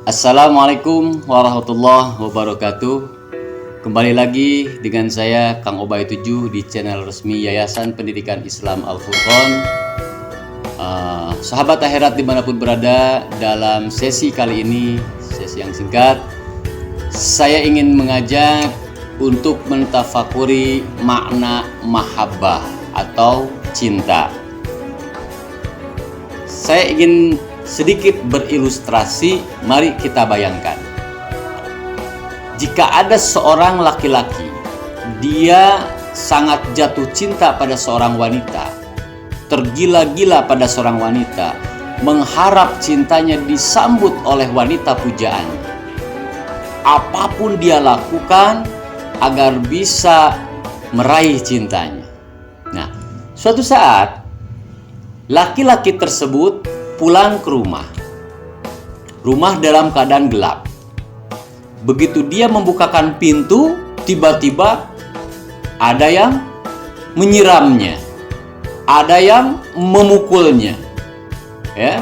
Assalamualaikum warahmatullahi wabarakatuh. Kembali lagi dengan saya Kang Obay 7 di channel resmi Yayasan Pendidikan Islam Al-Furqon. Sahabat akhirat dimanapun berada, dalam sesi kali ini, sesi yang singkat, saya ingin mengajak untuk mentafakuri makna mahabbah atau cinta. Saya ingin sedikit berilustrasi. Mari kita bayangkan, jika ada seorang laki-laki, dia sangat jatuh cinta pada seorang wanita, tergila-gila pada seorang wanita, mengharap cintanya disambut oleh wanita pujaan. Apapun dia lakukan agar bisa meraih cintanya. Nah, suatu saat laki-laki tersebut pulang ke rumah dalam keadaan gelap. Begitu dia membukakan pintu, tiba-tiba ada yang menyiramnya, ada yang memukulnya. Ya,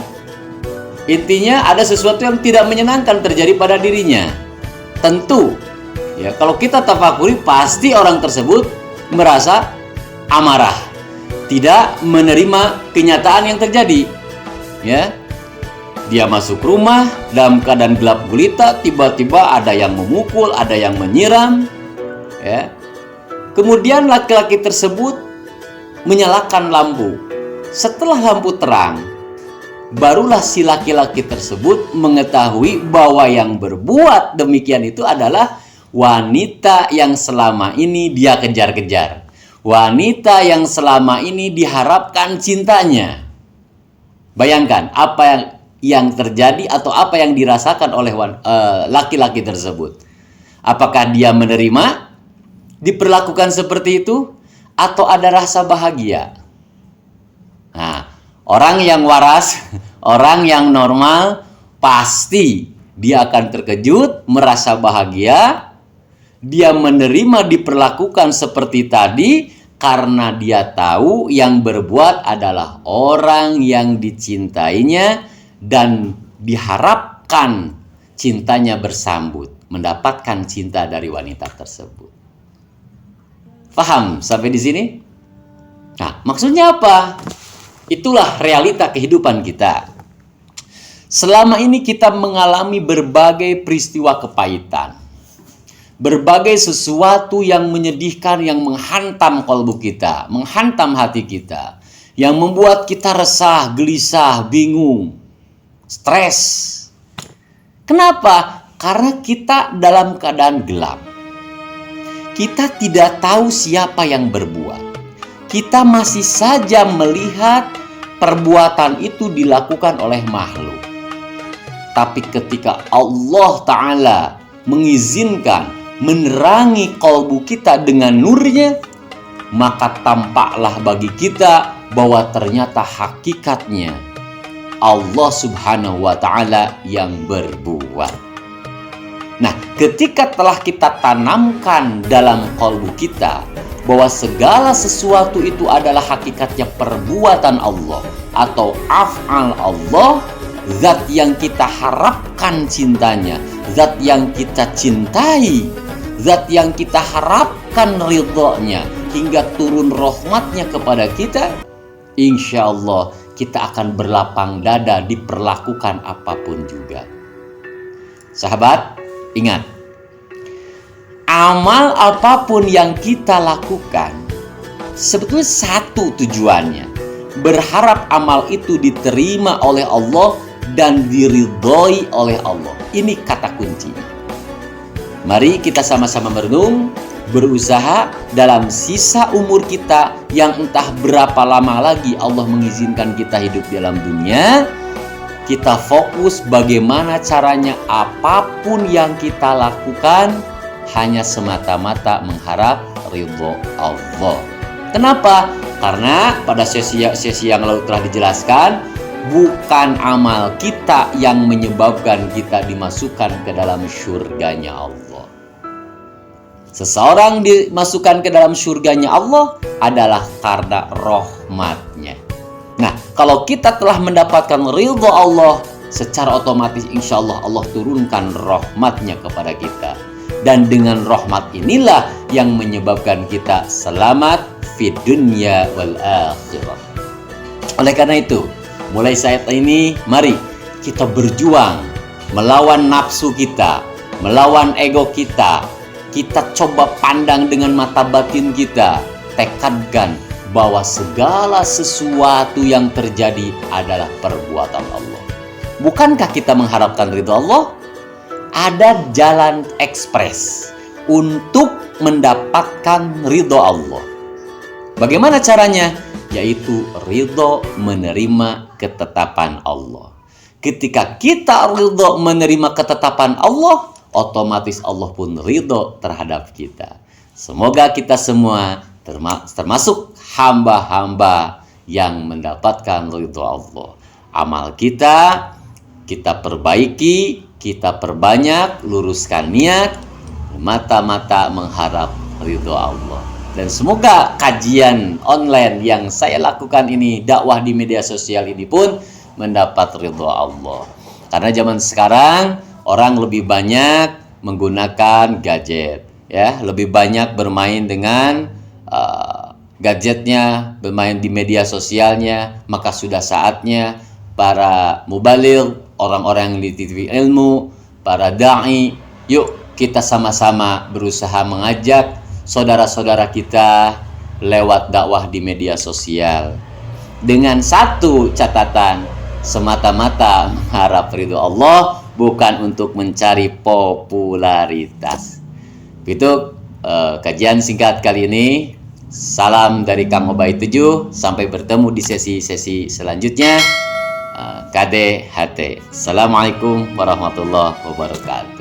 intinya ada sesuatu yang tidak menyenangkan terjadi pada dirinya. Tentu, ya, kalau kita tafakuri, pasti orang tersebut merasa amarah, tidak menerima kenyataan yang terjadi. Ya, dia masuk rumah dalam keadaan gelap gulita, tiba-tiba ada yang memukul, ada yang menyiram. Ya, kemudian laki-laki tersebut menyalakan lampu. Setelah lampu terang, barulah si laki-laki tersebut mengetahui bahwa yang berbuat demikian itu adalah wanita yang selama ini dia kejar-kejar, wanita yang selama ini diharapkan cintanya. Bayangkan apa yang terjadi atau apa yang dirasakan oleh laki-laki tersebut. Apakah dia menerima diperlakukan seperti itu atau ada rasa bahagia? Nah, orang yang waras, orang yang normal, pasti dia akan terkejut, merasa bahagia. Dia menerima diperlakukan seperti tadi karena dia tahu yang berbuat adalah orang yang dicintainya dan diharapkan cintanya bersambut, mendapatkan cinta dari wanita tersebut. Paham sampai di sini? Nah, maksudnya apa? Itulah realita kehidupan kita. Selama ini kita mengalami berbagai peristiwa kepahitan, berbagai sesuatu yang menyedihkan, yang menghantam kalbu kita, menghantam hati kita, yang membuat kita resah, gelisah, bingung, stres. Kenapa? Karena kita dalam keadaan gelap. Kita tidak tahu siapa yang berbuat. Kita masih saja melihat perbuatan itu dilakukan oleh makhluk. Tapi ketika Allah Ta'ala mengizinkan, menerangi kalbu kita dengan nurnya, maka tampaklah bagi kita bahwa ternyata hakikatnya Allah Subhanahu wa Ta'ala yang berbuat. Nah, ketika telah kita tanamkan dalam kalbu kita bahwa segala sesuatu itu adalah hakikatnya perbuatan Allah atau af'al Allah, zat yang kita harapkan cintanya, zat yang kita cintai, zat yang kita harapkan ridhonya hingga turun rahmatnya kepada kita, insya Allah kita akan berlapang dada diperlakukan apapun juga. Sahabat, ingat, amal apapun yang kita lakukan sebetulnya satu tujuannya, berharap amal itu diterima oleh Allah dan diridhoi oleh Allah. Ini kata kuncinya. Mari kita sama-sama merenung, berusaha dalam sisa umur kita yang entah berapa lama lagi Allah mengizinkan kita hidup dalam dunia. Kita fokus bagaimana caranya apapun yang kita lakukan hanya semata-mata mengharap ridho Allah. Kenapa? Karena pada sesi yang lalu telah dijelaskan, bukan amal kita yang menyebabkan kita dimasukkan ke dalam surganya Allah. seseorang dimasukkan ke dalam surganya Allah adalah karena rahmatnya. Nah, kalau kita telah mendapatkan ridho Allah, secara otomatis insya Allah Allah turunkan rahmatnya kepada kita. Dan dengan rahmat inilah yang menyebabkan kita selamat fid dunya wal akhirah. Oleh karena itu, mulai saat ini mari kita berjuang melawan nafsu kita, melawan ego kita. Kita coba pandang dengan mata batin kita, tekadkan bahwa segala sesuatu yang terjadi adalah perbuatan Allah. Bukankah kita mengharapkan ridho Allah? Ada jalan ekspres untuk mendapatkan ridho Allah. Bagaimana caranya? Yaitu ridho menerima ketetapan Allah. Ketika kita ridho menerima ketetapan Allah, otomatis Allah pun ridho terhadap kita. Semoga kita semua termasuk hamba-hamba yang mendapatkan ridho Allah. Amal kita perbaiki, kita perbanyak, luruskan niat, mata-mata mengharap ridho Allah. Dan semoga kajian online yang saya lakukan ini, dakwah di media sosial ini pun mendapat ridho Allah. Karena zaman sekarang orang lebih banyak menggunakan gadget, ya, lebih banyak bermain dengan gadgetnya, bermain di media sosialnya. Maka sudah saatnya para mubaligh, orang-orang yang dititipi ilmu, para da'i, yuk kita sama-sama berusaha mengajak saudara-saudara kita lewat dakwah di media sosial. Dengan satu catatan, semata-mata mengharap ridho Allah, bukan untuk mencari popularitas. Itu kajian singkat kali ini. Salam dari Kang Obay 7. Sampai bertemu di sesi-sesi selanjutnya. KDHT. Assalamualaikum warahmatullahi wabarakatuh.